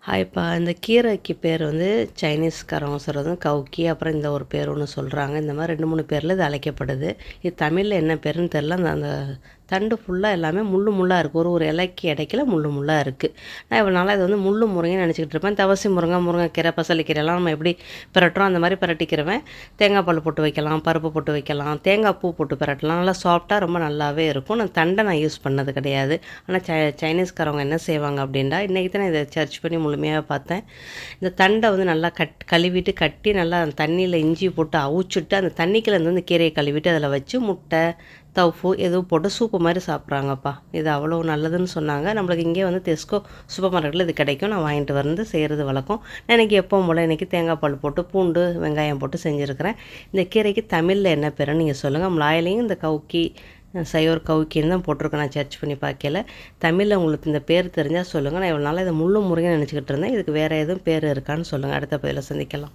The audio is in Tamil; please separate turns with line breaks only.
ஹாய்ப்பா. இந்த கீரைக்கு பேர் வந்து சைனீஸ்காரவங்க சொல்கிறதும் கவுக்கி, அப்புறம் இந்த ஒரு பேர் ஒன்று சொல்கிறாங்க. இந்த மாதிரி 2, 3 பேரில் இது அழைக்கப்படுது. இது தமிழில் என்ன பேருன்னு தெரில. அந்த அந்த தண்டு ஃபுல்லாக எல்லாமே முள்ளு முள்ளாக இருக்குது. ஒரு இலைக்கு இடைக்கில முள்ளு முள்ளாக இருக்குது. நான் இவ்வளோ நாளாக இது வந்து முள்ளு முருங்கைன்னு நினச்சிக்கிட்டு இருப்பேன். தவசி முருங்கை, முருங்கைக்கீரை, பசலைக்கீரைலாம் நம்ம எப்படி பிரட்டுறோம் அந்த மாதிரி பிரட்டிக்கிறவேன். தேங்காய் பால் போட்டு வைக்கலாம், பருப்பு போட்டு வைக்கலாம், தேங்காய் பூ போட்டு பிரட்டலாம். நல்லா சாஃப்டாக ரொம்ப நல்லாவே இருக்கும். நான் தண்டை யூஸ் பண்ணது கிடையாது. ஆனால் சைனீஸ்காரவங்க என்ன செய்வாங்க அப்படின்டா, இன்றைக்கி தான் இதை சர்ச் பண்ணி முழுமையாக பார்த்தேன். இந்த தண்டை வந்து நல்லா கழுவிட்டு கட்டி நல்லா அந்த தண்ணியில் இஞ்சி போட்டு அவிச்சிட்டு அந்த தண்ணிக்குள்ளேருந்து இந்த கீரையை கழுவிட்டு அதில் வச்சு முட்டை தவுஃபு எதுவும் போட்டு சூப்பு மாதிரி சாப்பிட்றாங்கப்பா. இது அவ்வளோ நல்லதுன்னு சொன்னாங்க. நம்மளுக்கு இங்கே வந்து டெஸ்கோ சூப்பர் மார்க்கெட்டில் இது கிடைக்கும். நான் வாங்கிட்டு வந்து செய்கிறது வழக்கம். நான் இன்றைக்கி எப்பவும் போல் இன்றைக்கி தேங்காய் பால் போட்டு பூண்டு வெங்காயம் போட்டு செஞ்சுருக்கிறேன். இந்த கீரைக்கு தமிழில் என்ன பேருன்னு நீங்கள் சொல்லுங்கள். மலாயிலையும் இந்த கவுக்கி சையோர் கவுக்கின்னு தான் போட்டிருக்கேன். நான் சர்ச் பண்ணி பார்க்கல. தமிழில் உங்களுக்கு இந்த பேர் தெரிஞ்சால் சொல்லுங்கள். நான் இவ்வளோ நாள் இதை முள்ளு முருங்கன்னு நினச்சிக்கிட்டு இருந்தேன். இதுக்கு வேறு எதுவும் பேர் இருக்கான்னு சொல்லுங்கள். அடுத்த பதிவில் சந்திக்கலாம்.